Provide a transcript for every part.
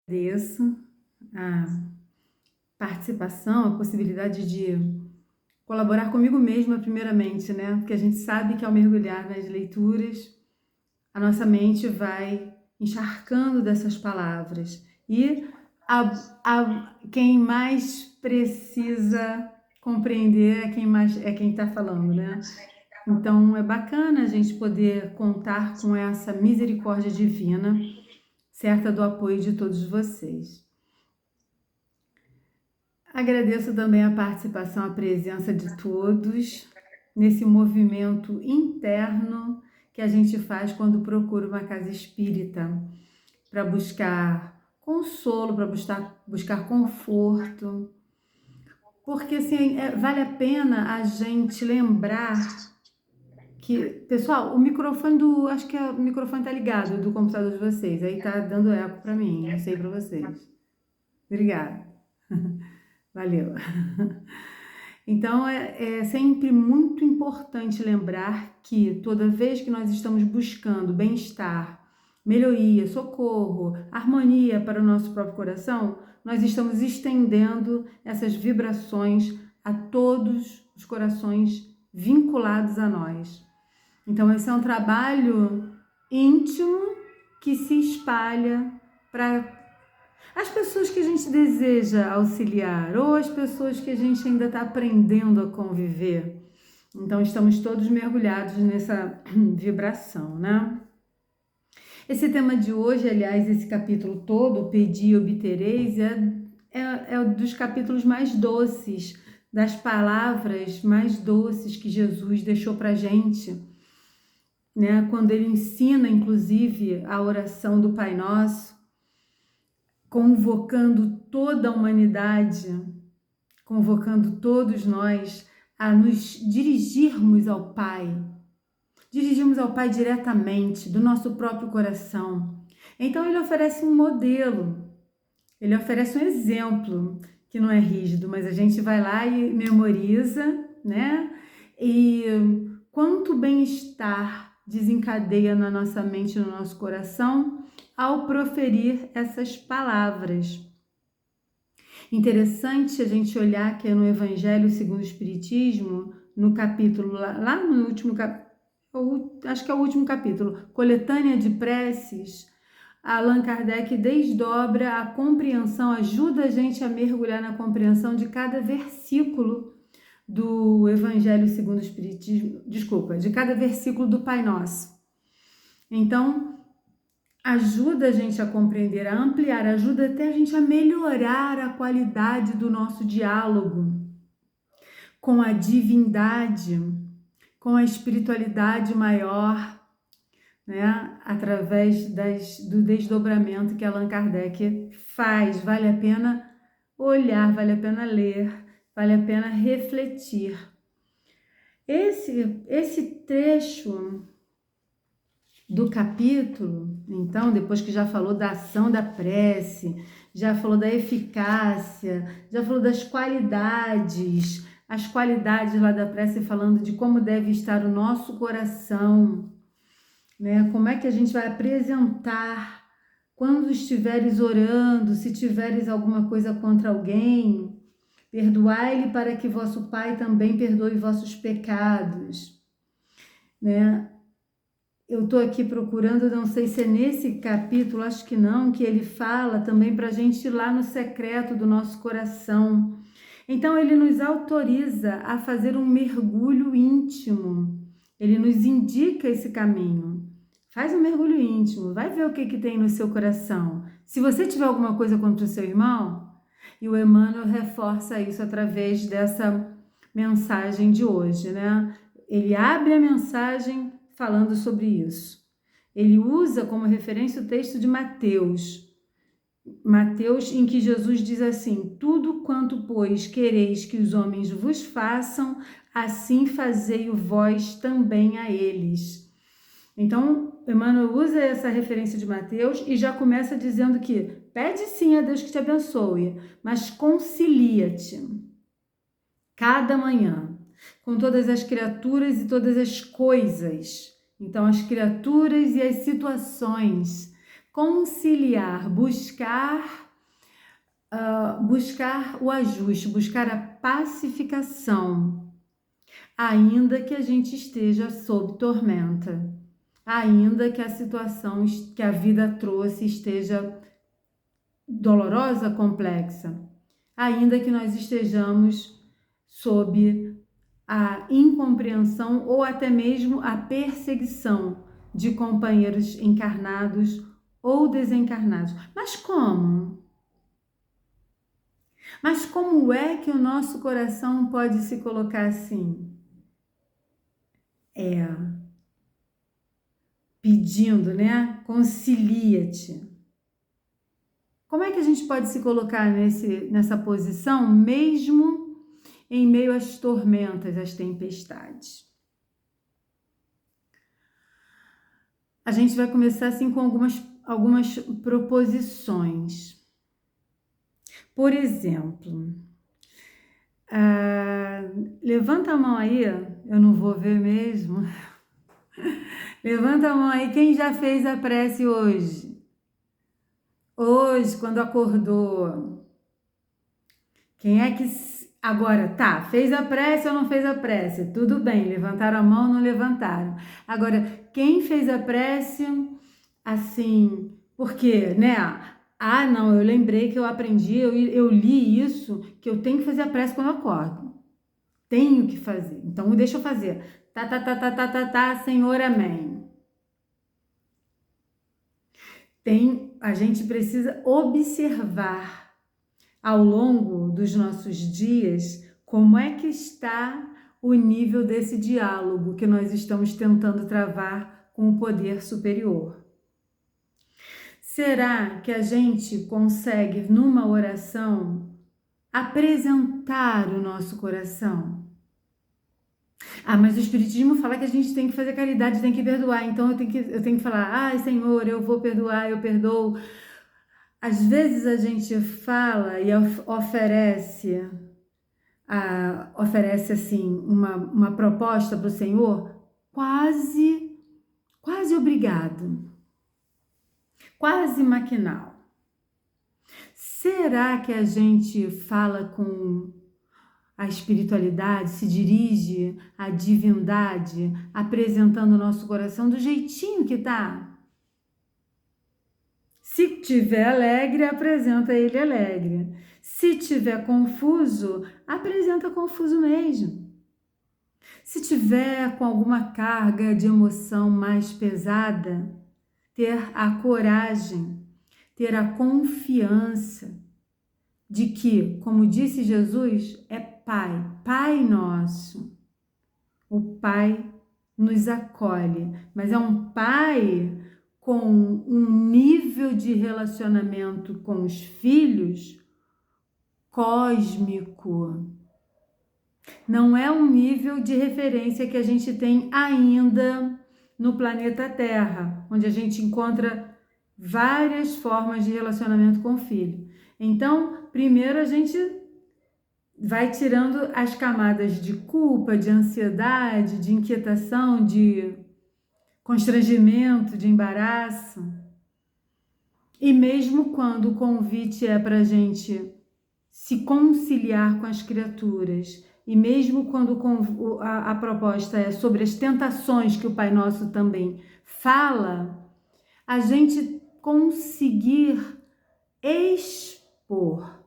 Agradeço a participação, a possibilidade de colaborar comigo mesma, primeiramente, né? Porque a gente sabe que ao mergulhar nas leituras, a nossa mente vai encharcando dessas palavras. E quem mais precisa compreender é quem está falando, né? Então é bacana a gente poder contar com essa misericórdia divina, certa do apoio de todos vocês. Agradeço também a participação, a presença de todos nesse movimento interno que a gente faz quando procura uma casa espírita para buscar consolo, para buscar conforto. Porque assim, vale a pena a gente lembrar que, pessoal, acho que o microfone tá ligado do computador de vocês, aí tá dando eco para mim, não sei para vocês. Obrigada. Valeu. Então, é sempre muito importante lembrar que toda vez que nós estamos buscando bem-estar, melhoria, socorro, harmonia para o nosso próprio coração, nós estamos estendendo essas vibrações a todos os corações vinculados a nós. Então, esse é um trabalho íntimo que se espalha para as pessoas que a gente deseja auxiliar ou as pessoas que a gente ainda está aprendendo a conviver. Então, estamos todos mergulhados nessa vibração, né? Esse tema de hoje, aliás, esse capítulo todo, Pedi e Obtereis, é dos capítulos mais doces, das palavras mais doces que Jesus deixou para a gente, né? Quando ele ensina, inclusive, a oração do Pai Nosso, convocando toda a humanidade, convocando todos nós a nos dirigirmos ao Pai diretamente, do nosso próprio coração. Então ele oferece um modelo, ele oferece um exemplo, que não é rígido, mas a gente vai lá e memoriza, né? E quanto bem-estar desencadeia na nossa mente, no nosso coração, ao proferir essas palavras. Interessante a gente olhar que é no Evangelho segundo o Espiritismo, no capítulo, lá no último capítulo, acho que é o último capítulo, Coletânea de Preces, Allan Kardec desdobra a compreensão, ajuda a gente a mergulhar na compreensão de cada versículo do Evangelho segundo o Espiritismo, de cada versículo do Pai Nosso. Então, ajuda a gente a compreender, a ampliar, ajuda até a gente a melhorar a qualidade do nosso diálogo com a divindade, com a espiritualidade maior, né? Através do desdobramento que Allan Kardec faz. Vale a pena olhar, vale a pena ler, vale a pena refletir. Esse trecho do capítulo, então, depois que já falou da ação da prece, já falou da eficácia, já falou das qualidades, as qualidades lá da prece, falando de como deve estar o nosso coração, né? Como é que a gente vai apresentar quando estiveres orando, se tiveres alguma coisa contra alguém, perdoai-lhe para que vosso Pai também perdoe vossos pecados, né? Eu estou aqui procurando, não sei se é nesse capítulo, acho que não, que ele fala também para a gente ir lá no secreto do nosso coração. Então, ele nos autoriza a fazer um mergulho íntimo. Ele nos indica esse caminho. Faz um mergulho íntimo, vai ver o que tem no seu coração. Se você tiver alguma coisa contra o seu irmão, e o Emmanuel reforça isso através dessa mensagem de hoje, né? Ele abre a mensagem falando sobre isso. Ele usa como referência o texto de Mateus, em que Jesus diz assim: tudo quanto, pois, quereis que os homens vos façam, assim fazei-o vós também a eles. Então, Emmanuel usa essa referência de Mateus e já começa dizendo que pede sim a Deus que te abençoe, mas concilia-te cada manhã com todas as criaturas e todas as coisas. Então, as criaturas e as situações. conciliar, buscar o ajuste, buscar a pacificação, ainda que a gente esteja sob tormenta, ainda que a situação que a vida trouxe esteja dolorosa, complexa, ainda que nós estejamos sob a incompreensão ou até mesmo a perseguição de companheiros encarnados ou desencarnados. Mas como? Mas como é que o nosso coração pode se colocar assim? Pedindo, né? Concilia-te. Como é que a gente pode se colocar nessa posição, mesmo em meio às tormentas, às tempestades? A gente vai começar assim com algumas proposições. Por exemplo, levanta a mão aí, eu não vou ver mesmo. Levanta a mão aí, quem já fez a prece hoje? Hoje, quando acordou. Quem é que... Agora, tá, fez a prece ou não fez a prece? Tudo bem, levantaram a mão ou não levantaram. Agora, quem fez a prece, assim, porque, né? Ah, não, eu lembrei que eu aprendi, eu li isso, que eu tenho que fazer a prece quando eu acordo. Tenho que fazer. Então, deixa eu fazer. Tá, Senhor, amém. A gente precisa observar ao longo dos nossos dias como é que está o nível desse diálogo que nós estamos tentando travar com o poder superior. Será que a gente consegue, numa oração, apresentar o nosso coração? Ah, mas o Espiritismo fala que a gente tem que fazer caridade, tem que perdoar. Então eu tenho que falar, ai Senhor, eu vou perdoar, eu perdoo. Às vezes a gente fala e oferece assim uma proposta para o Senhor quase obrigado, quase maquinal. Será que a gente fala com a espiritualidade, se dirige à divindade, apresentando o nosso coração do jeitinho que tá? Se tiver alegre, apresenta ele alegre. Se tiver confuso, apresenta confuso mesmo. Se tiver com alguma carga de emoção mais pesada, ter a coragem, ter a confiança de que, como disse Jesus, é Pai, Pai nosso. O Pai nos acolhe, mas é um Pai com um nível de relacionamento com os filhos cósmico. Não é um nível de referência que a gente tem ainda no planeta Terra, onde a gente encontra várias formas de relacionamento com o filho. Então, primeiro a gente vai tirando as camadas de culpa, de ansiedade, de inquietação, de constrangimento, de embaraço. E mesmo quando o convite é para a gente se conciliar com as criaturas, e mesmo quando a proposta é sobre as tentações que o Pai Nosso também fala, a gente conseguir expor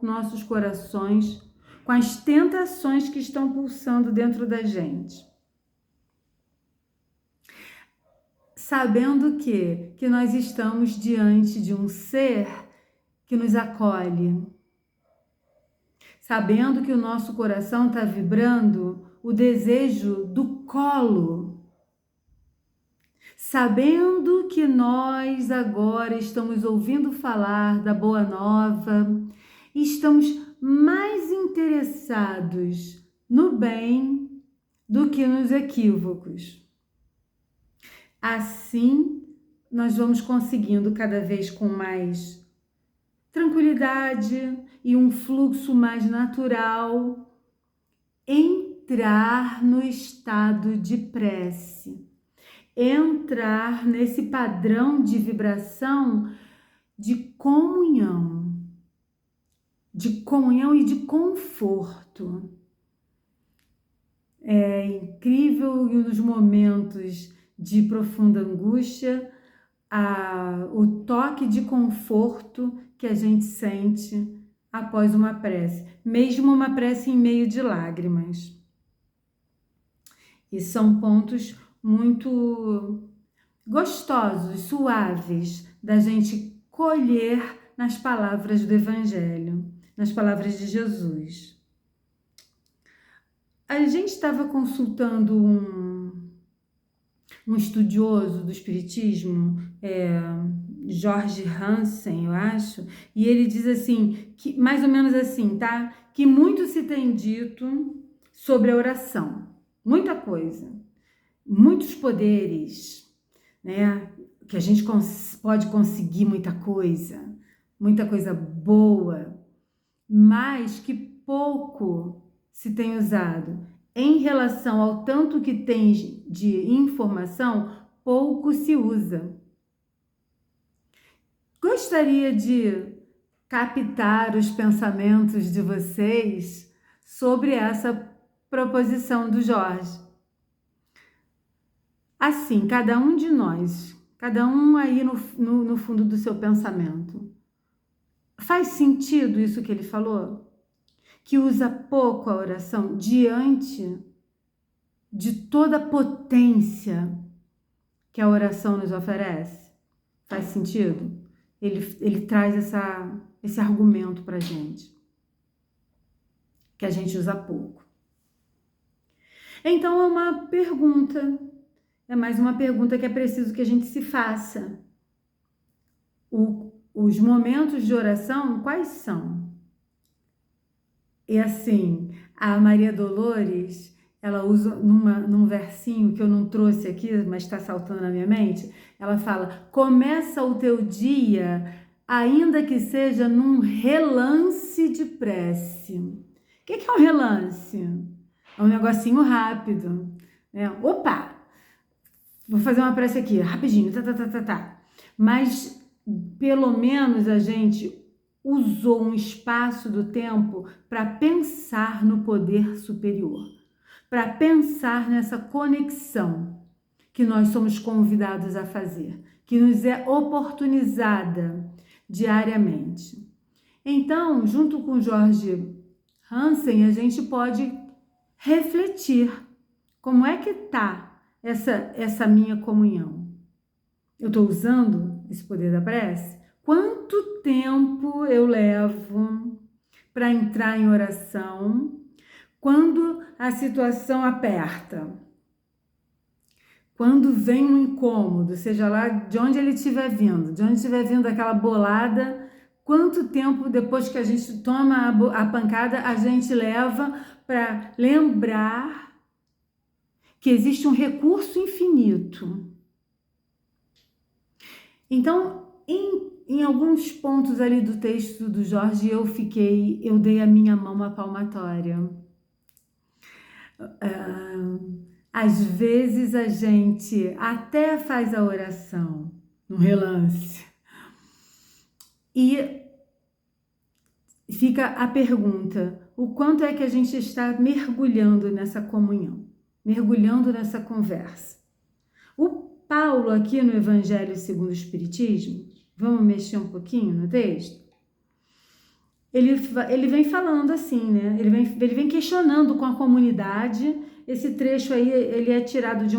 nossos corações com as tentações que estão pulsando dentro da gente. Sabendo que nós estamos diante de um ser que nos acolhe. Sabendo que o nosso coração está vibrando o desejo do colo. Sabendo que nós agora estamos ouvindo falar da Boa Nova e estamos mais interessados no bem do que nos equívocos. Assim, nós vamos conseguindo cada vez com mais tranquilidade e um fluxo mais natural entrar no estado de prece. entrar nesse padrão de vibração de comunhão e de conforto. É incrível e nos momentos de profunda angústia, o toque de conforto que a gente sente após uma prece, mesmo uma prece em meio de lágrimas. E são pontos muito gostosos, suaves, da gente colher nas palavras do Evangelho, nas palavras de Jesus. A gente estava consultando um estudioso do Espiritismo, Jorge Hansen, eu acho, e ele diz assim, que, mais ou menos assim, tá? Que muito se tem dito sobre a oração, muita coisa, muitos poderes, né? Que a gente pode conseguir muita coisa boa, mas que pouco se tem usado. Em relação ao tanto que tem de informação, pouco se usa. Gostaria de captar os pensamentos de vocês sobre essa proposição do Jorge. Assim, cada um de nós, cada um aí no fundo do seu pensamento, faz sentido isso que ele falou? Que usa pouco a oração diante de toda a potência que a oração nos oferece? Faz sentido? Ele traz esse argumento para a gente, que a gente usa pouco. Então é mais uma pergunta que é preciso que a gente se faça. Os momentos de oração, quais são? E assim, a Maria Dolores, ela usa num versinho que eu não trouxe aqui, mas está saltando na minha mente, ela fala: começa o teu dia, ainda que seja num relance de prece. O que é um relance? É um negocinho rápido, né? Opa! Vou fazer uma prece aqui, rapidinho, tá. Mas, pelo menos, a gente usou um espaço do tempo para pensar no poder superior, para pensar nessa conexão que nós somos convidados a fazer, que nos é oportunizada diariamente. Então, junto com Jorge Hansen, a gente pode refletir como é que está essa minha comunhão. Eu estou usando esse poder da prece? Quanto tempo eu levo para entrar em oração quando a situação aperta? Quando vem um incômodo, seja lá de onde ele estiver vindo aquela bolada, quanto tempo depois que a gente toma a pancada a gente leva para lembrar que existe um recurso infinito? Então, em alguns pontos ali do texto do Jorge, eu dei a minha mão à palmatória. Às vezes a gente até faz a oração no relance e fica a pergunta: o quanto é que a gente está mergulhando nessa comunhão, mergulhando nessa conversa? O Paulo, aqui no Evangelho segundo o Espiritismo, vamos mexer um pouquinho no texto? Ele vem falando assim, né? Ele vem questionando com a comunidade. Esse trecho aí, ele é tirado de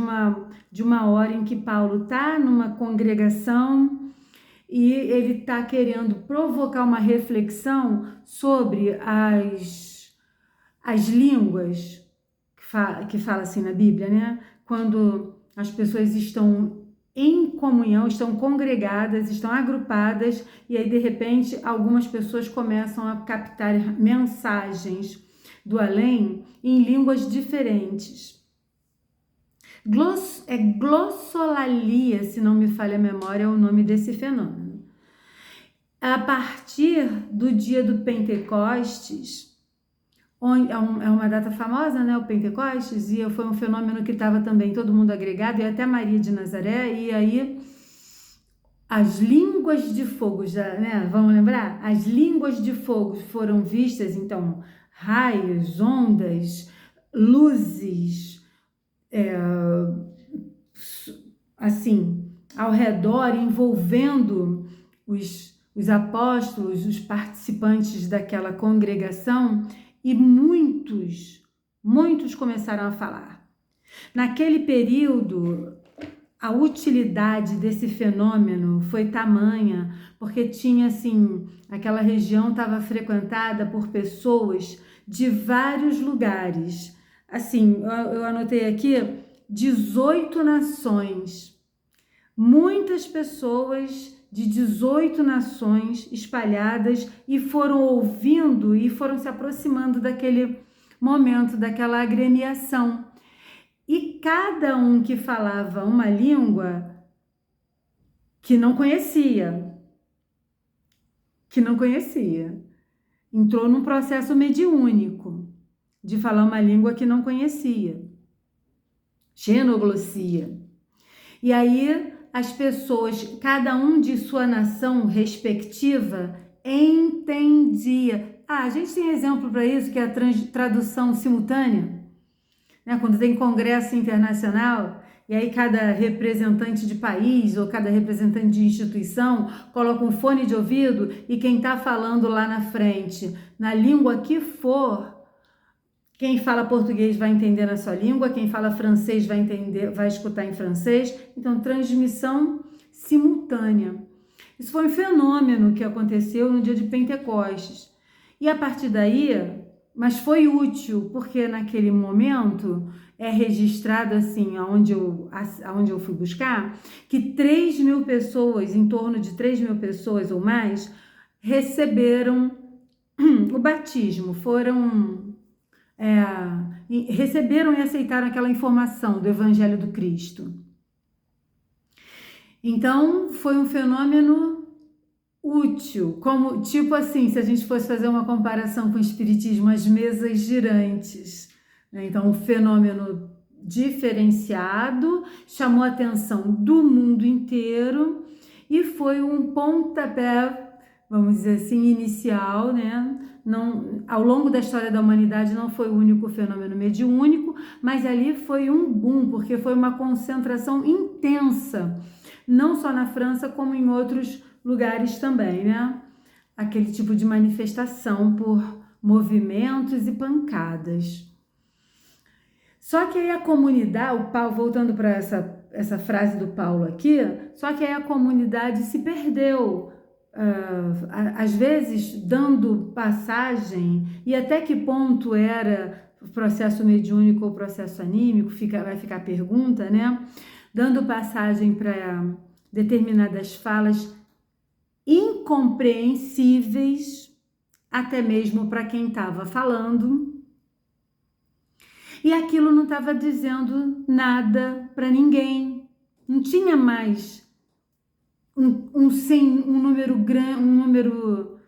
uma hora em que Paulo está numa congregação e ele está querendo provocar uma reflexão sobre as línguas que fala assim na Bíblia, né? Quando as pessoas estão em comunhão, estão congregadas, estão agrupadas, e aí de repente algumas pessoas começam a captar mensagens do além em línguas diferentes. Glossolalia, se não me falha a memória, é o nome desse fenômeno. A partir do dia do Pentecostes, É uma data famosa, né, o Pentecostes, e foi um fenômeno que estava também todo mundo agregado, e até Maria de Nazaré, e aí as línguas de fogo, já, né, vamos lembrar? As línguas de fogo foram vistas, então, raios, ondas, luzes, assim, ao redor, envolvendo os apóstolos, os participantes daquela congregação, e muitos começaram a falar. Naquele período, a utilidade desse fenômeno foi tamanha, porque tinha, assim, aquela região estava frequentada por pessoas de vários lugares. Assim, eu anotei aqui 18 nações, muitas pessoas de 18 nações espalhadas, e foram ouvindo e foram se aproximando daquele momento, daquela agremiação. E cada um que falava uma língua que não conhecia, entrou num processo mediúnico de falar uma língua que não conhecia, xenoglossia. E aí as pessoas, cada um de sua nação respectiva, entendia. A gente tem exemplo para isso, que é a tradução simultânea, né? Quando tem congresso internacional, e aí cada representante de país ou cada representante de instituição coloca um fone de ouvido, e quem está falando lá na frente, na língua que for, quem fala português vai entender na sua língua, quem fala francês vai entender, vai escutar em francês. Então, transmissão simultânea. Isso foi um fenômeno que aconteceu no dia de Pentecostes. E a partir daí, mas foi útil, porque naquele momento é registrado, assim, aonde eu fui buscar, que 3.000 pessoas, em torno de 3.000 pessoas ou mais, receberam o batismo, receberam e aceitaram aquela informação do Evangelho do Cristo. Então, foi um fenômeno útil, como, tipo assim, se a gente fosse fazer uma comparação com o Espiritismo, as mesas girantes, né? Então, um fenômeno diferenciado, chamou a atenção do mundo inteiro, e foi um pontapé, vamos dizer assim, inicial, né? Não, ao longo da história da humanidade não foi o único fenômeno mediúnico, mas ali foi um boom, porque foi uma concentração intensa, não só na França, como em outros lugares também, né? Aquele tipo de manifestação por movimentos e pancadas. Só que aí a comunidade, o Paulo, voltando para essa frase do Paulo aqui, só que aí a comunidade se perdeu, às vezes dando passagem, e até que ponto era o processo mediúnico ou processo anímico, vai ficar a pergunta, né? Dando passagem para determinadas falas incompreensíveis, até mesmo para quem estava falando, e aquilo não estava dizendo nada para ninguém, não tinha mais um número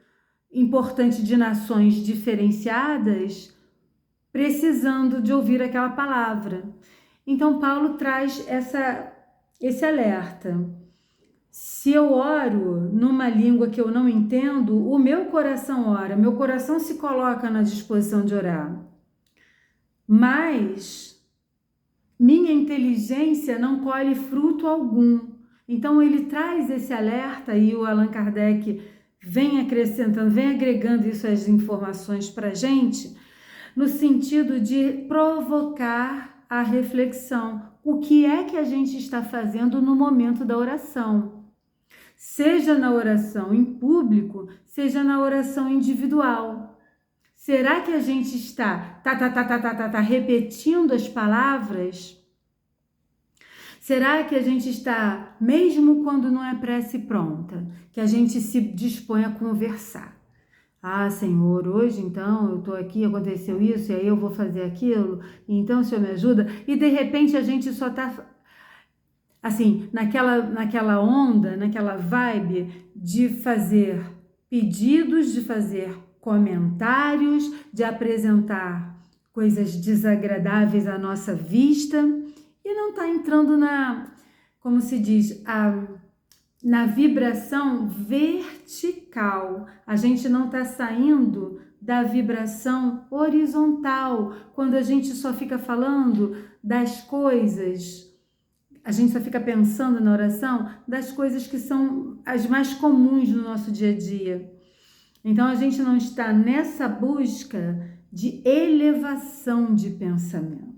importante de nações diferenciadas precisando de ouvir aquela palavra. Então Paulo traz esse alerta. Se eu oro numa língua que eu não entendo, o meu coração ora, meu coração se coloca na disposição de orar, mas minha inteligência não colhe fruto algum. Então ele traz esse alerta, e o Allan Kardec vem acrescentando, vem agregando isso às informações para a gente, no sentido de provocar a reflexão. O que é que a gente está fazendo no momento da oração? Seja na oração em público, seja na oração individual. Será que a gente está repetindo as palavras? Será que a gente está, mesmo quando não é prece pronta, que a gente se dispõe a conversar? Ah, Senhor, hoje então eu estou aqui, aconteceu isso, e aí eu vou fazer aquilo, e então o Senhor me ajuda, e de repente a gente só está assim, naquela onda, naquela vibe de fazer pedidos, de fazer comentários, de apresentar coisas desagradáveis à nossa vista e não está entrando como se diz, na vibração vertical. A gente não está saindo da vibração horizontal, quando a gente só fica falando das coisas, a gente só fica pensando na oração das coisas que são as mais comuns no nosso dia a dia. Então a gente não está nessa busca de elevação de pensamento.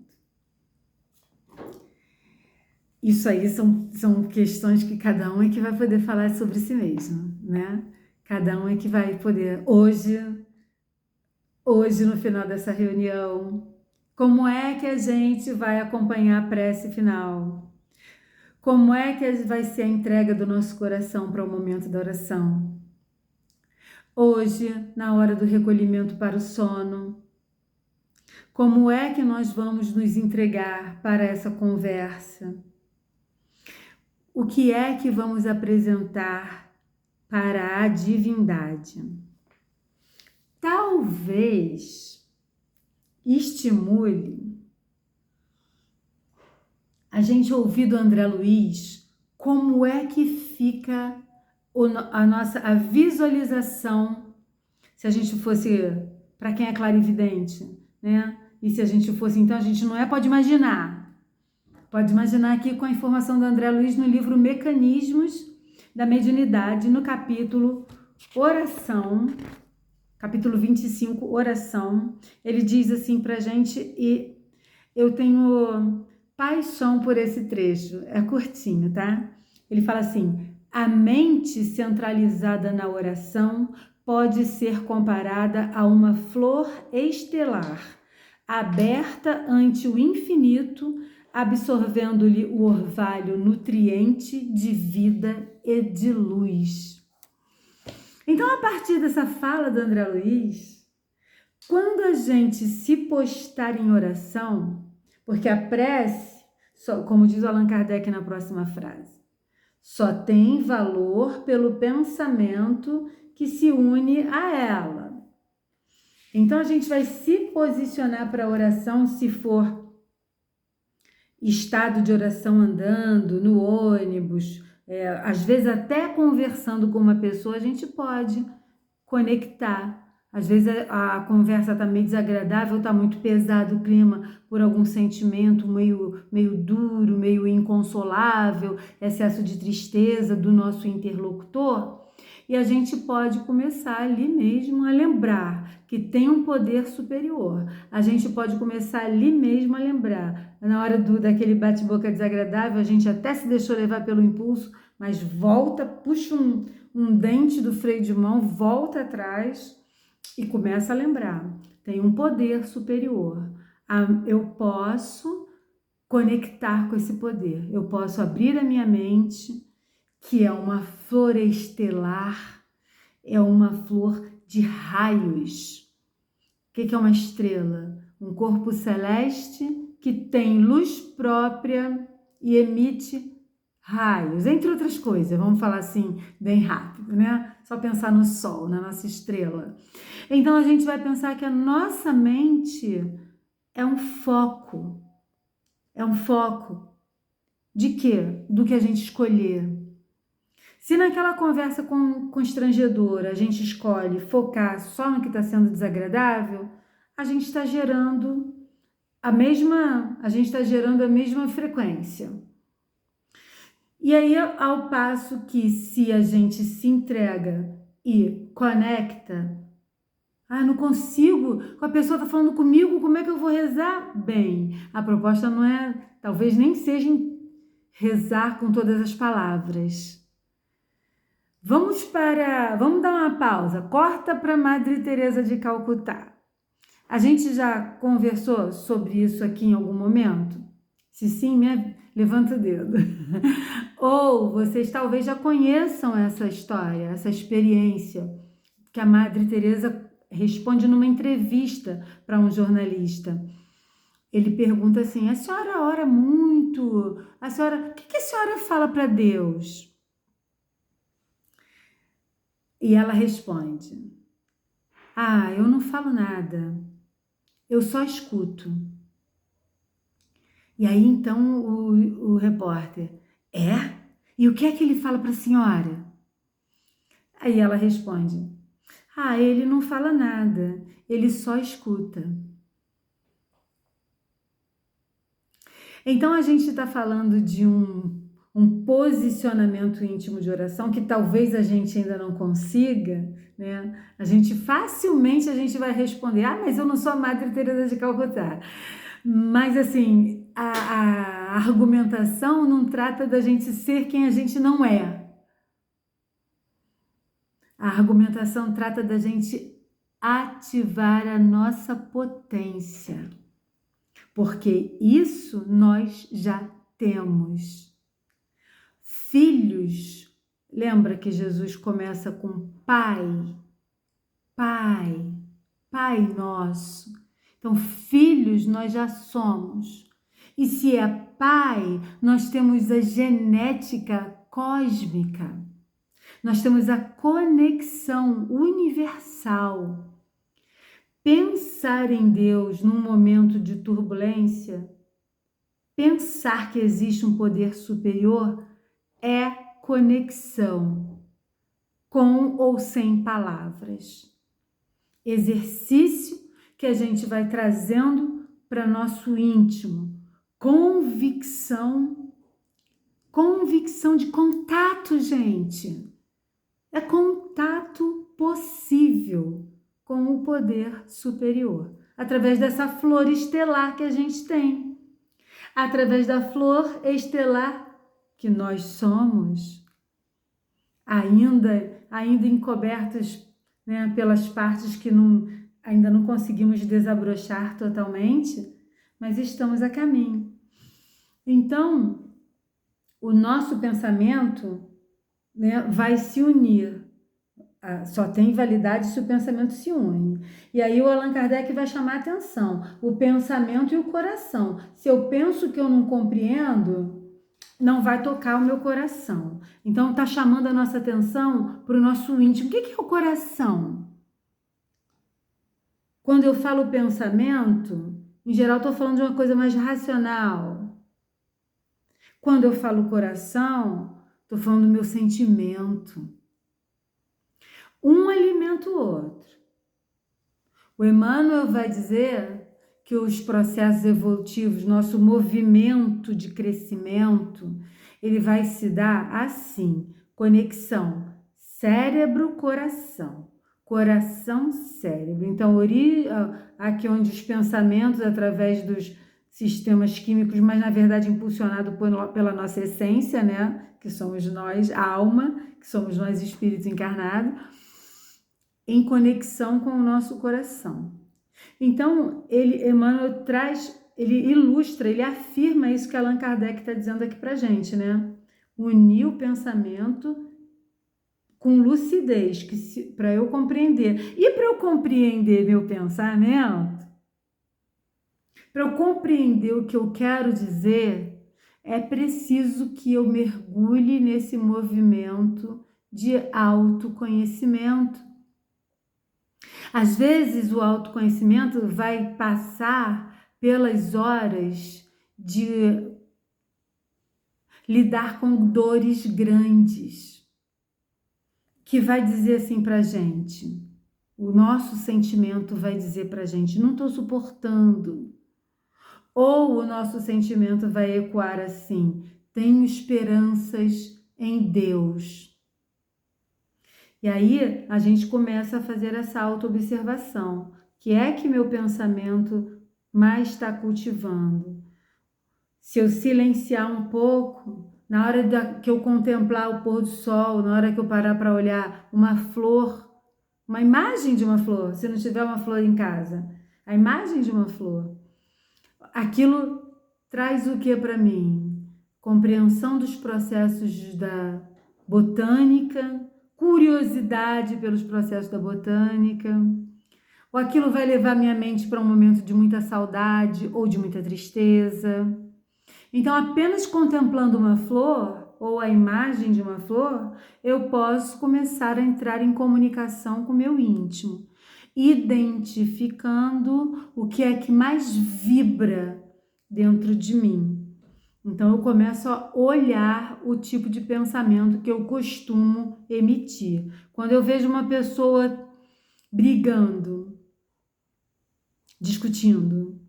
Isso aí são questões que cada um é que vai poder falar sobre si mesmo, né? Cada um é que vai poder, hoje no final dessa reunião, como é que a gente vai acompanhar a prece final? Como é que vai ser a entrega do nosso coração para o momento da oração? Hoje, na hora do recolhimento para o sono, como é que nós vamos nos entregar para essa conversa? O que é que vamos apresentar para a divindade? Talvez estimule a gente ouvir do André Luiz como é que fica a visualização, se a gente fosse, para quem é clarividente, né? E se a gente fosse, então, a gente não pode imaginar. Pode imaginar aqui com a informação do André Luiz no livro Mecanismos da Mediunidade, no capítulo Oração, capítulo 25, Oração. Ele diz assim pra gente, e eu tenho paixão por esse trecho, é curtinho, tá? Ele fala assim: a mente centralizada na oração pode ser comparada a uma flor estelar, aberta ante o infinito, absorvendo-lhe o orvalho nutriente de vida e de luz. Então, a partir dessa fala do André Luiz, quando a gente se postar em oração, porque a prece, como diz o Allan Kardec na próxima frase, só tem valor pelo pensamento que se une a ela. Então, a gente vai se posicionar para a oração, se for estado de oração andando, no ônibus, às vezes até conversando com uma pessoa, a gente pode conectar. Às vezes a conversa está meio desagradável, está muito pesado o clima por algum sentimento meio duro, meio inconsolável, excesso de tristeza do nosso interlocutor. E a gente pode começar ali mesmo a lembrar que tem um poder superior. A gente pode começar ali mesmo a lembrar. Na hora daquele bate-boca desagradável, a gente até se deixou levar pelo impulso, mas volta, puxa um dente do freio de mão, volta atrás e começa a lembrar. Tem um poder superior. Eu posso conectar com esse poder. Eu posso abrir a minha mente, que é uma flor estelar, é uma flor de raios. O que é uma estrela? Um corpo celeste que tem luz própria e emite raios, entre outras coisas, vamos falar assim bem rápido, né? Só pensar no Sol, na nossa estrela. Então a gente vai pensar que a nossa mente é um foco. É um foco de quê? Do que a gente escolher. Se naquela conversa constrangedora a gente escolhe focar só no que está sendo desagradável, a gente está gerando a mesma frequência. E aí, ao passo que se a gente se entrega e conecta, não consigo, a pessoa está falando comigo, como é que eu vou rezar? Bem, a proposta não é, talvez nem seja rezar com todas as palavras. Vamos dar uma pausa, corta para Madre Teresa de Calcutá. A gente já conversou sobre isso aqui em algum momento? Se sim, levanta o dedo. Ou vocês talvez já conheçam essa história, essa experiência que a Madre Teresa responde numa entrevista para um jornalista. Ele pergunta assim: a senhora ora muito? O que a senhora fala para Deus? E ela responde: Ah, eu não falo nada, eu só escuto. E aí então o repórter, é? E o que é que ele fala para a senhora? Aí ela responde, ah, ele não fala nada, ele só escuta. Então a gente está falando de um posicionamento íntimo de oração que talvez a gente ainda não consiga, né? Facilmente a gente vai responder, ah, mas eu não sou a Madre Teresa de Calcutá. Mas assim, a argumentação não trata da gente ser quem a gente não é. A argumentação trata da gente ativar a nossa potência, porque isso nós já temos. Filhos, lembra que Jesus começa com Pai, Pai, Pai nosso. Então, filhos nós já somos. E se é Pai, nós temos a genética cósmica. Nós temos a conexão universal. Pensar em Deus num momento de turbulência, pensar que existe um poder superior é conexão, com ou sem palavras. Exercício que a gente vai trazendo para nosso íntimo. Convicção de contato, gente. É contato possível com o poder superior, através dessa flor estelar que a gente tem, através da flor estelar que nós somos, ainda encobertos, né, pelas partes que ainda não conseguimos desabrochar totalmente, mas estamos a caminho. Então, o nosso pensamento, né, vai se unir. Só tem validade se o pensamento se une. E aí o Allan Kardec vai chamar a atenção, o pensamento e o coração. Se eu penso que eu não compreendo, não vai tocar o meu coração. Então está chamando a nossa atenção para o nosso íntimo. O que é o coração? Quando eu falo pensamento, em geral estou falando de uma coisa mais racional. Quando eu falo coração, estou falando do meu sentimento. Um alimenta o outro. O Emmanuel vai dizer que os processos evolutivos, nosso movimento de crescimento, ele vai se dar assim, conexão cérebro-coração, coração-cérebro. Então, aqui onde os pensamentos, através dos sistemas químicos, mas na verdade impulsionado pela nossa essência, né? Que somos nós, a alma, que somos nós espíritos encarnados, em conexão com o nosso coração. Então, Emmanuel ele ilustra, ele afirma isso que Allan Kardec está dizendo aqui para a gente, né? Unir o pensamento com lucidez, para eu compreender. E para eu compreender meu pensamento, para eu compreender o que eu quero dizer, é preciso que eu mergulhe nesse movimento de autoconhecimento. Às vezes o autoconhecimento vai passar pelas horas de lidar com dores grandes, que vai dizer assim pra gente, o nosso sentimento vai dizer pra gente, não estou suportando. Ou o nosso sentimento vai ecoar assim, tenho esperanças em Deus. E aí a gente começa a fazer essa auto-observação. Que é que meu pensamento mais está cultivando? Se eu silenciar um pouco, na hora que eu contemplar o pôr do sol, na hora que eu parar para olhar uma flor, uma imagem de uma flor, se não tiver uma flor em casa, a imagem de uma flor, aquilo traz o que para mim? Compreensão dos processos da botânica, curiosidade pelos processos da botânica, ou aquilo vai levar minha mente para um momento de muita saudade ou de muita tristeza. Então, apenas contemplando uma flor ou a imagem de uma flor, eu posso começar a entrar em comunicação com o meu íntimo. identificando o que é que mais vibra dentro de mim. Então eu começo a olhar o tipo de pensamento que eu costumo emitir. Quando eu vejo uma pessoa brigando, discutindo,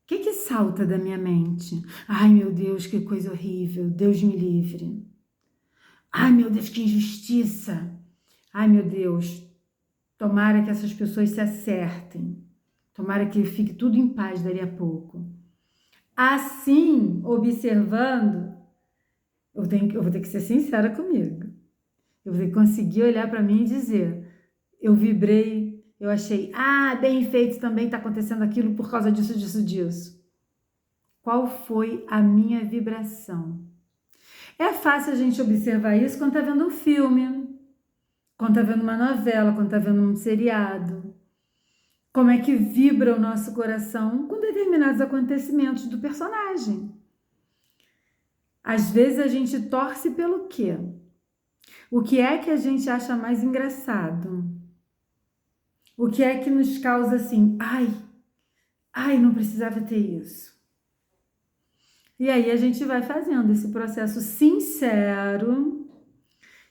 o que salta da minha mente? Ai, meu Deus, que coisa horrível, Deus me livre. Ai, meu Deus, que injustiça. Ai, meu Deus, tomara que essas pessoas se acertem. Tomara que fique tudo em paz dali a pouco. Assim, observando, eu vou ter que ser sincera comigo. Eu vou ter que conseguir olhar para mim e dizer, eu vibrei, eu achei, bem feito, também está acontecendo aquilo por causa disso, disso, disso. Qual foi a minha vibração? É fácil a gente observar isso quando está vendo um filme, quando está vendo uma novela, quando está vendo um seriado. Como é que vibra o nosso coração com determinados acontecimentos do personagem. Às vezes a gente torce pelo quê? O que é que a gente acha mais engraçado? O que é que nos causa assim, ai, não precisava ter isso. E aí a gente vai fazendo esse processo sincero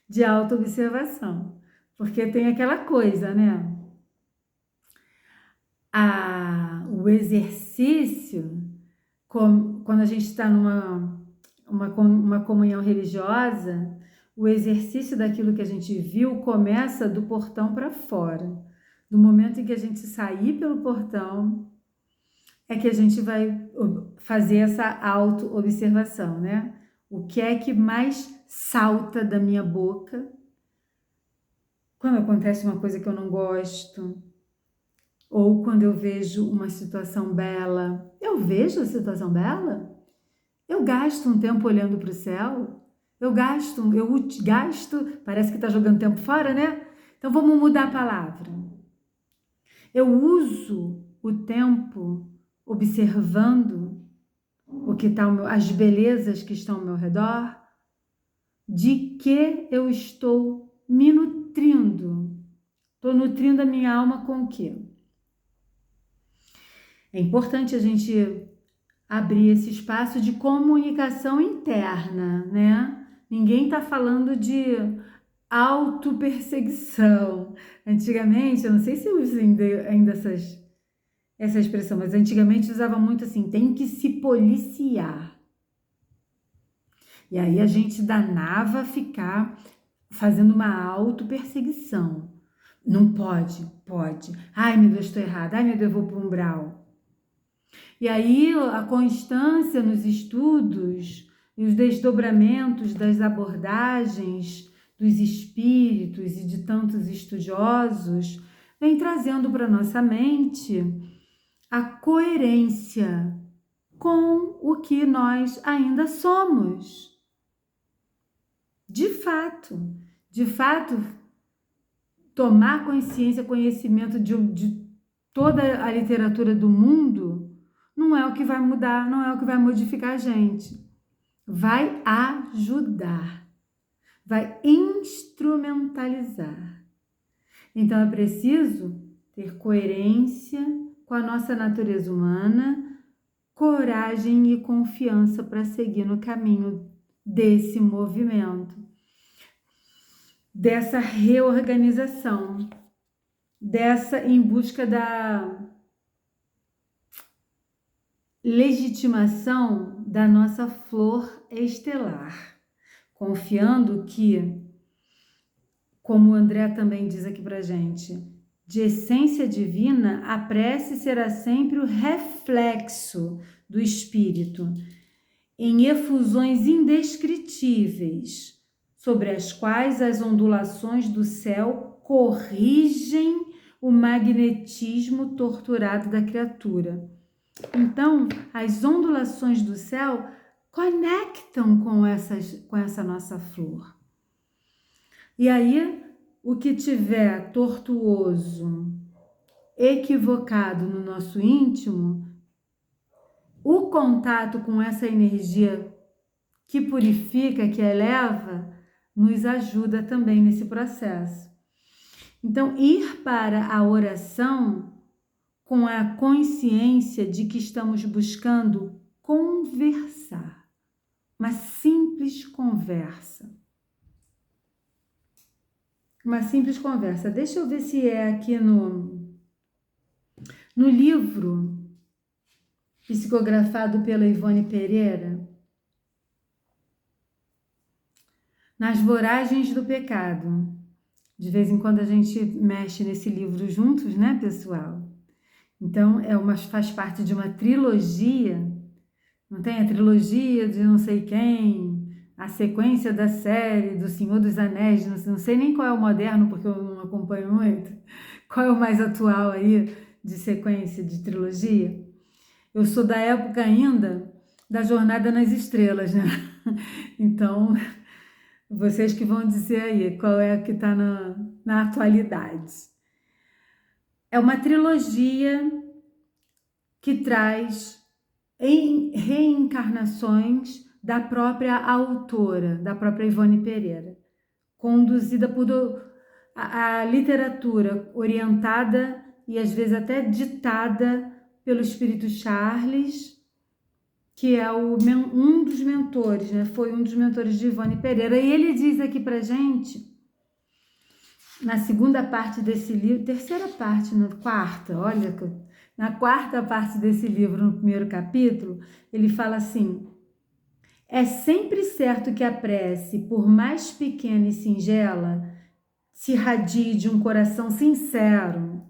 de autoobservação. Porque tem aquela coisa, né? O exercício, quando a gente está numa uma comunhão religiosa, o exercício daquilo que a gente viu começa do portão para fora. No momento em que a gente sair pelo portão, é que a gente vai fazer essa auto-observação, né? O que é que mais salta da minha boca quando acontece uma coisa que eu não gosto, ou quando eu vejo uma situação bela. Eu vejo a situação bela? Eu gasto um tempo olhando para o céu? Eu gasto, parece que está jogando tempo fora, né? Então vamos mudar a palavra. Eu uso o tempo observando o que tá as belezas que estão ao meu redor, de que eu estou me nutrindo. Estou nutrindo a minha alma com o quê? É importante a gente abrir esse espaço de comunicação interna, né? Ninguém está falando de autoperseguição. Antigamente, eu não sei se usa ainda essa expressão, mas antigamente usava muito assim, tem que se policiar. E aí a gente danava ficar fazendo uma autoperseguição. Não pode, pode. Ai, meu Deus, estou errada. Ai, meu Deus, eu vou para o umbral. E aí a constância nos estudos e os desdobramentos das abordagens dos espíritos e de tantos estudiosos vem trazendo para nossa mente a coerência com o que nós ainda somos. De fato, tomar consciência, conhecimento de toda a literatura do mundo não é o que vai mudar, não é o que vai modificar a gente. Vai ajudar, vai instrumentalizar. Então é preciso ter coerência com a nossa natureza humana, coragem e confiança para seguir no caminho desse movimento, dessa reorganização, dessa em busca da legitimação da nossa flor estelar, confiando que, como o André também diz aqui pra gente, de essência divina, a prece será sempre o reflexo do espírito, em efusões indescritíveis, sobre as quais as ondulações do céu corrigem o magnetismo torturado da criatura. Então, as ondulações do céu conectam com essa nossa flor. E aí, o que tiver tortuoso, equivocado no nosso íntimo, o contato com essa energia que purifica, que eleva, nos ajuda também nesse processo. Então, ir para a oração com a consciência de que estamos buscando conversar, uma simples conversa. Uma simples conversa. Deixa eu ver se é aqui no livro psicografado pela Ivone Pereira, Nas Voragens do Pecado. De vez em quando a gente mexe nesse livro juntos, né, pessoal? Então, faz parte de uma trilogia, não tem a trilogia de não sei quem, a sequência da série do Senhor dos Anéis, não sei nem qual é o moderno, porque eu não acompanho muito, qual é o mais atual aí de sequência, de trilogia. Eu sou da época ainda da Jornada nas Estrelas, né? Então, vocês que vão dizer aí qual é a que está na atualidade. É uma trilogia que traz reencarnações da própria autora, da própria Ivone Pereira, conduzida por a literatura orientada e às vezes até ditada pelo Espírito Charles, que é um dos mentores, né? Foi um dos mentores de Ivone Pereira, e ele diz aqui pra gente, na segunda parte desse livro, terceira parte, na quarta, olha, na quarta parte desse livro, no primeiro capítulo, ele fala assim: é sempre certo que a prece, por mais pequena e singela, se irradie de um coração sincero,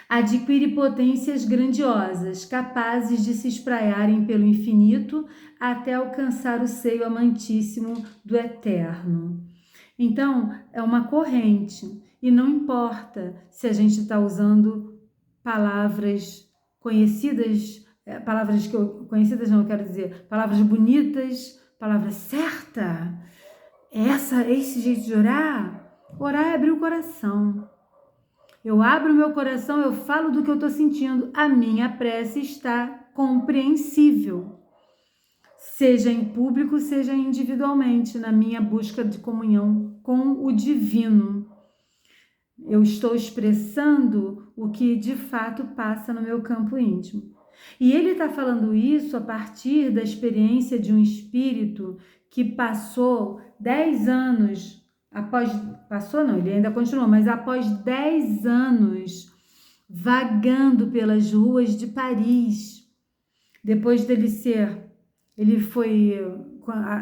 adquire potências grandiosas, capazes de se espraiarem pelo infinito até alcançar o seio amantíssimo do eterno. Então, é uma corrente, e não importa se a gente está usando palavras conhecidas, conhecidas não, eu quero dizer, palavras bonitas, palavra certa. Esse jeito de orar? Orar é abrir o coração. Eu abro o meu coração, eu falo do que eu estou sentindo. A minha prece está compreensível, seja em público, seja individualmente, na minha busca de comunhão com o divino. Eu estou expressando o que de fato passa no meu campo íntimo. E ele está falando isso a partir da experiência de um espírito que passou 10 anos, ele ainda continuou, mas após 10 anos vagando pelas ruas de Paris, depois ele foi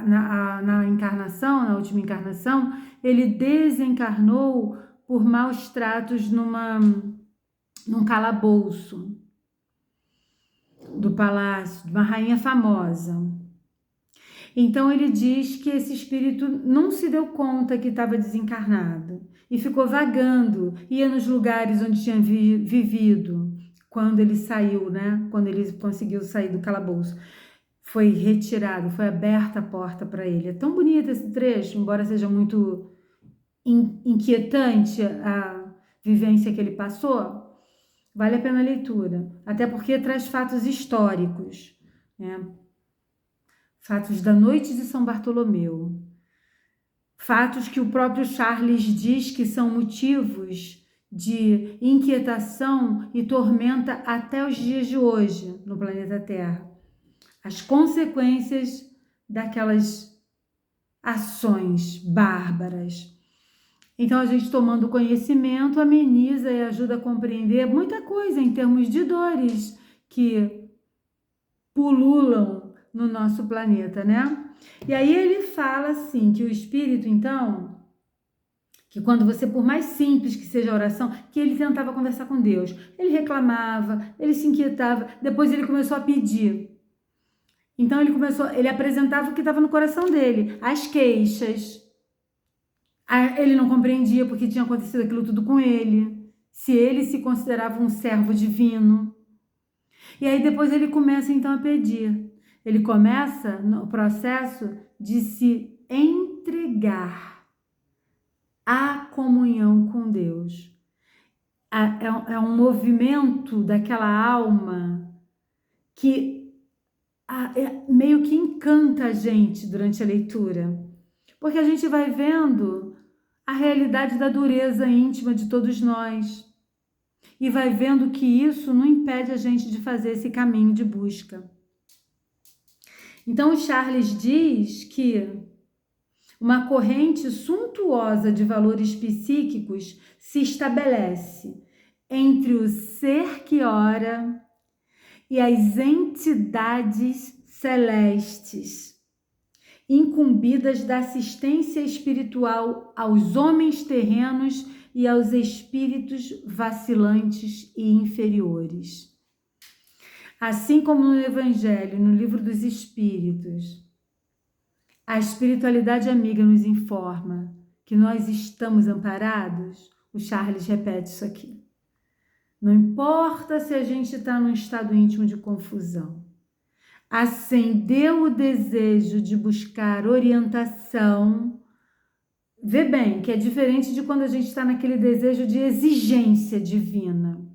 na encarnação, na última encarnação, ele desencarnou por maus tratos num calabouço do palácio, de uma rainha famosa. Então ele diz que esse espírito não se deu conta que estava desencarnado e ficou vagando, ia nos lugares onde tinha vivido quando ele saiu, né? Quando ele conseguiu sair do calabouço. Foi retirado, foi aberta a porta para ele. É tão bonito esse trecho, embora seja muito inquietante a vivência que ele passou. Vale a pena a leitura, até porque traz fatos históricos, né? Fatos da noite de São Bartolomeu, fatos que o próprio Charles diz que são motivos de inquietação e tormenta até os dias de hoje no planeta Terra. As consequências daquelas ações bárbaras. Então, a gente tomando conhecimento ameniza e ajuda a compreender muita coisa em termos de dores que pululam no nosso planeta, né? E aí ele fala assim, que o espírito, então, que quando você, por mais simples que seja a oração, que ele tentava conversar com Deus, ele reclamava, ele se inquietava, depois ele começou a pedir. Então ele apresentava o que estava no coração dele, as queixas. Ele não compreendia porque tinha acontecido aquilo tudo com ele, se ele se considerava um servo divino. E aí depois ele começa então a pedir. Ele começa no processo de se entregar à comunhão com Deus. É um movimento daquela alma que meio que encanta a gente durante a leitura. Porque a gente vai vendo a realidade da dureza íntima de todos nós e vai vendo que isso não impede a gente de fazer esse caminho de busca. Então, o Charles diz que uma corrente suntuosa de valores psíquicos se estabelece entre o ser que ora e as entidades celestes, incumbidas da assistência espiritual aos homens terrenos e aos espíritos vacilantes e inferiores. Assim como no Evangelho, no Livro dos Espíritos, a espiritualidade amiga nos informa que nós estamos amparados, o Charles repete isso aqui. Não importa se a gente está num estado íntimo de confusão. Acendeu o desejo de buscar orientação. Vê bem que é diferente de quando a gente está naquele desejo de exigência divina.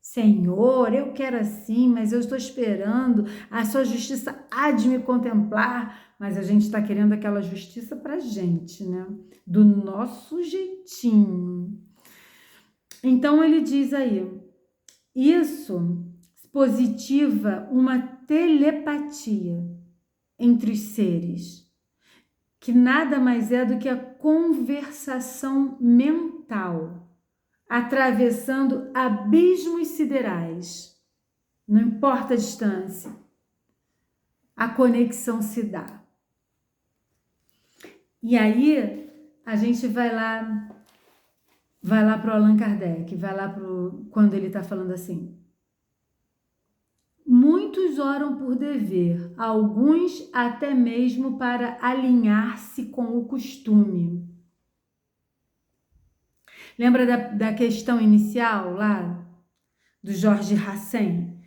Senhor, eu quero assim, mas eu estou esperando, a sua justiça há de me contemplar, mas a gente está querendo aquela justiça para a gente, né? Do nosso jeitinho. Então ele diz aí, isso positiva uma telepatia entre os seres, que nada mais é do que a conversação mental, atravessando abismos siderais. Não importa a distância, a conexão se dá. E aí a gente vai lá para o Allan Kardec, vai lá quando ele está falando assim. Muitos oram por dever, alguns até mesmo para alinhar-se com o costume. Lembra da questão inicial lá do Jorge Hassen,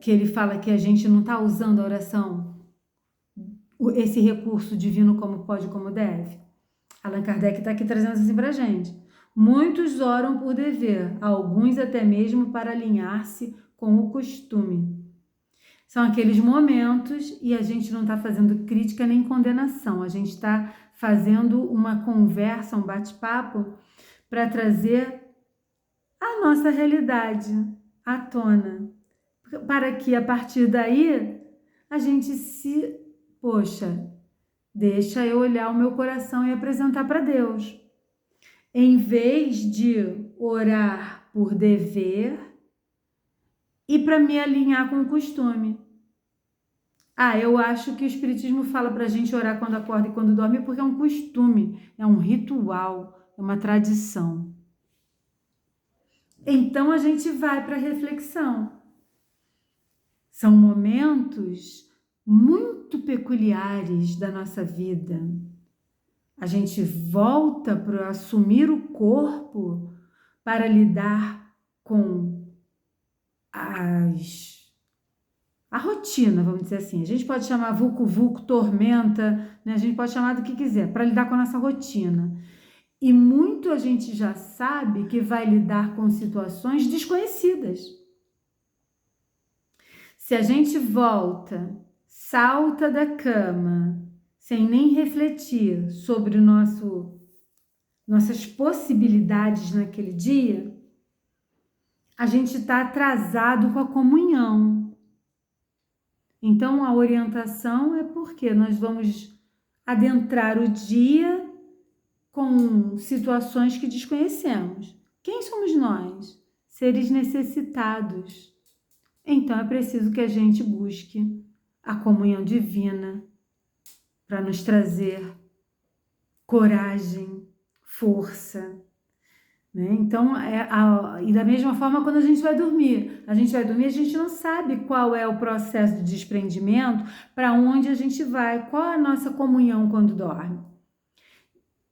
que ele fala que a gente não está usando a oração, esse recurso divino como pode, como deve? Allan Kardec está aqui trazendo assim para a gente. Muitos oram por dever, alguns até mesmo para alinhar-se com o costume. São aqueles momentos e a gente não está fazendo crítica nem condenação, a gente está fazendo uma conversa, um bate-papo para trazer a nossa realidade à tona, para que a partir daí a gente deixa eu olhar o meu coração e apresentar para Deus. Em vez de orar por dever e para me alinhar com o costume. Eu acho que o Espiritismo fala para a gente orar quando acorda e quando dorme porque é um costume, é um ritual, é uma tradição. Então a gente vai para a reflexão. São momentos muito peculiares da nossa vida. A gente volta para assumir o corpo para lidar com a rotina, vamos dizer assim. A gente pode chamar vulco-vulco, tormenta, né? A gente pode chamar do que quiser, para lidar com a nossa rotina. E muito a gente já sabe que vai lidar com situações desconhecidas. Se a gente salta da cama, sem nem refletir sobre nossas possibilidades naquele dia, a gente está atrasado com a comunhão. Então, a orientação é porque nós vamos adentrar o dia com situações que desconhecemos. Quem somos nós? Seres necessitados. Então, é preciso que a gente busque a comunhão divina para nos trazer coragem, força, né? Então, e da mesma forma quando a gente vai dormir, a gente não sabe qual é o processo de desprendimento, para onde a gente vai, qual é a nossa comunhão quando dorme.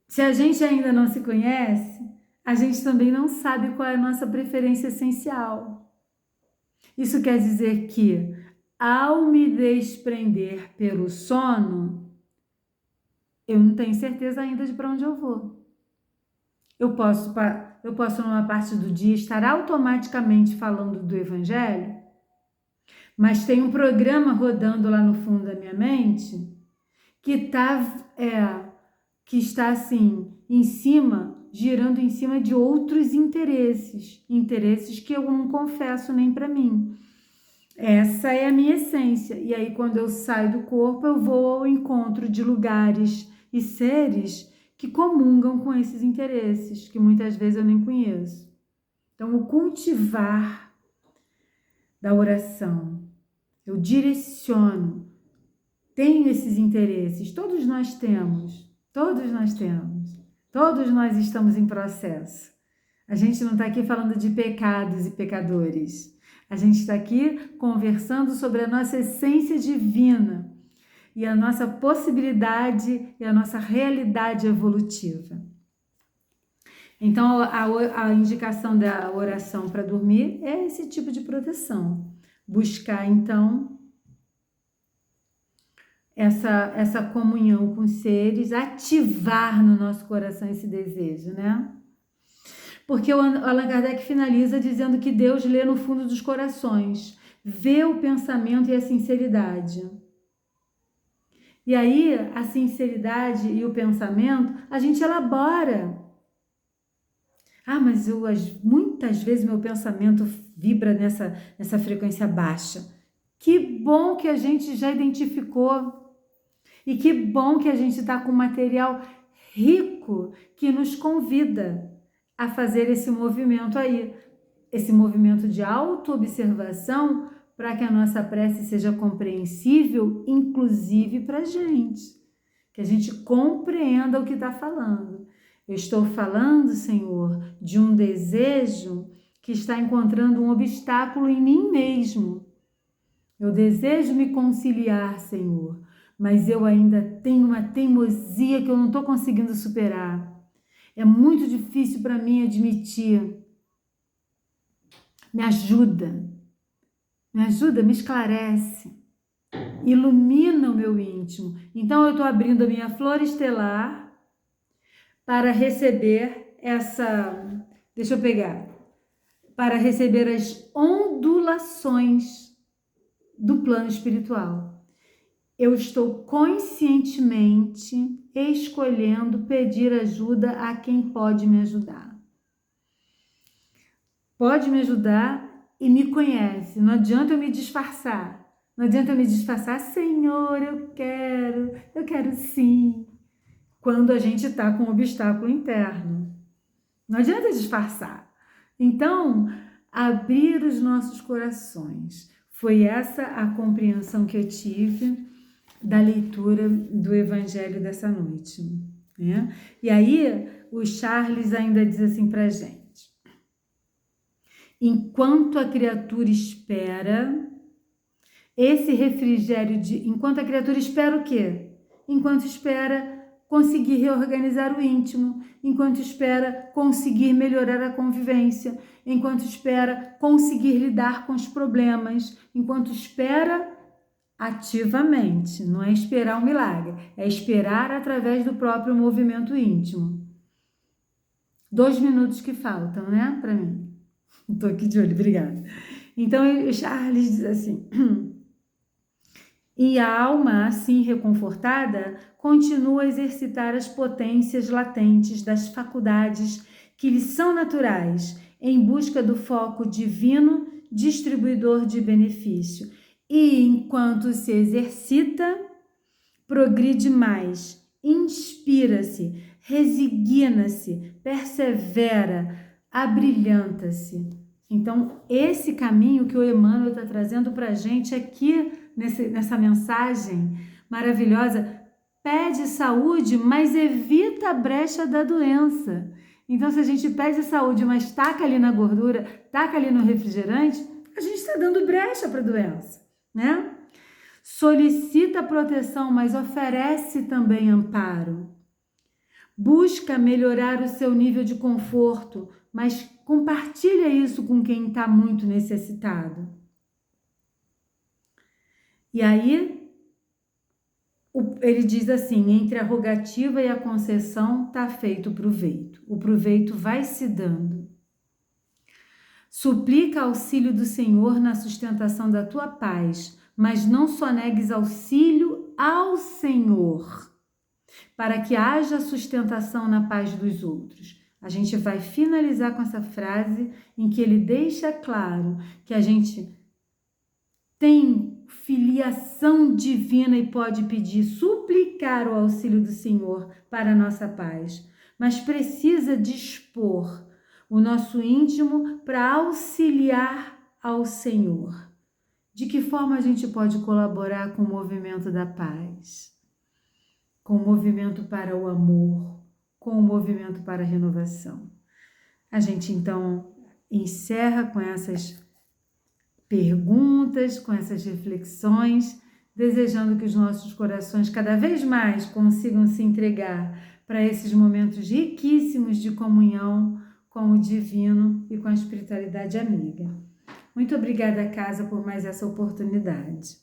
Se a gente ainda não se conhece, a gente também não sabe qual é a nossa preferência essencial. Isso quer dizer que, ao me desprender pelo sono, eu não tenho certeza ainda de para onde eu vou. Eu posso, numa parte do dia, estar automaticamente falando do Evangelho, mas tem um programa rodando lá no fundo da minha mente que está assim, girando em cima de outros interesses que eu não confesso nem para mim. Essa é a minha essência. E aí, quando eu saio do corpo, eu vou ao encontro de lugares e seres que comungam com esses interesses, que muitas vezes eu nem conheço. Então, o cultivar da oração, eu direciono, tenho esses interesses, todos nós temos, todos nós estamos em processo. A gente não está aqui falando de pecados e pecadores, a gente está aqui conversando sobre a nossa essência divina e a nossa possibilidade e a nossa realidade evolutiva. Então, a indicação da oração para dormir é esse tipo de proteção. Buscar, então, essa comunhão com os seres, ativar no nosso coração esse desejo, né? Porque o Allan Kardec finaliza dizendo que Deus lê no fundo dos corações, vê o pensamento e a sinceridade. E aí, a sinceridade e o pensamento, a gente elabora. Mas muitas vezes meu pensamento vibra nessa frequência baixa. Que bom que a gente já identificou. E que bom que a gente está com material rico que nos convida a fazer esse movimento aí. Esse movimento de autoobservação para que a nossa prece seja compreensível, inclusive para a gente. Que a gente compreenda o que está falando. Eu estou falando, Senhor, de um desejo que está encontrando um obstáculo em mim mesmo. Eu desejo me conciliar, Senhor, mas eu ainda tenho uma teimosia que eu não estou conseguindo superar. É muito difícil para mim admitir. Me ajuda, me esclarece, ilumina o meu íntimo. Então eu estou abrindo a minha flor estelar para receber para receber as ondulações do plano espiritual. Eu estou conscientemente escolhendo pedir ajuda a quem pode me ajudar. Pode me ajudar e me conhece. Não adianta eu me disfarçar. Senhor, eu quero sim. Quando a gente está com um obstáculo interno. Não adianta disfarçar. Então, abrir os nossos corações. Foi essa a compreensão que eu tive da leitura do Evangelho dessa noite, né? E aí, o Charles ainda diz assim pra gente: enquanto a criatura espera esse refrigério enquanto a criatura espera o quê? Enquanto espera conseguir reorganizar o íntimo, enquanto espera conseguir melhorar a convivência, enquanto espera conseguir lidar com os problemas, enquanto espera ativamente, não é esperar um milagre, é esperar através do próprio movimento íntimo. 2 minutos que faltam, né, para mim. Estou aqui de olho, obrigada. Então, o Charles diz assim: e a alma, assim reconfortada, continua a exercitar as potências latentes das faculdades que lhe são naturais, em busca do foco divino, distribuidor de benefício. E, enquanto se exercita, progride mais, inspira-se, resigna-se, persevera, abrilhanta-se. Então, esse caminho que o Emmanuel está trazendo para a gente aqui, nessa mensagem maravilhosa, pede saúde, mas evita a brecha da doença. Então, se a gente pede saúde, mas taca ali na gordura, taca ali no refrigerante, a gente está dando brecha para a doença, né? Solicita proteção, mas oferece também amparo. Busca melhorar o seu nível de conforto, mas compartilha isso com quem está muito necessitado. E aí, ele diz assim: entre a rogativa e a concessão está feito o proveito. O proveito vai se dando. Suplica auxílio do Senhor na sustentação da tua paz, mas não só negues auxílio ao Senhor. para que haja sustentação na paz dos outros. A gente vai finalizar com essa frase em que ele deixa claro que a gente tem filiação divina e pode pedir, suplicar o auxílio do Senhor para a nossa paz, mas precisa dispor o nosso íntimo para auxiliar ao Senhor. De que forma a gente pode colaborar com o movimento da paz? Com o movimento para o amor, com o movimento para a renovação. A gente então encerra com essas perguntas, com essas reflexões, desejando que os nossos corações cada vez mais consigam se entregar para esses momentos riquíssimos de comunhão com o divino e com a espiritualidade amiga. Muito obrigada, Casa, por mais essa oportunidade.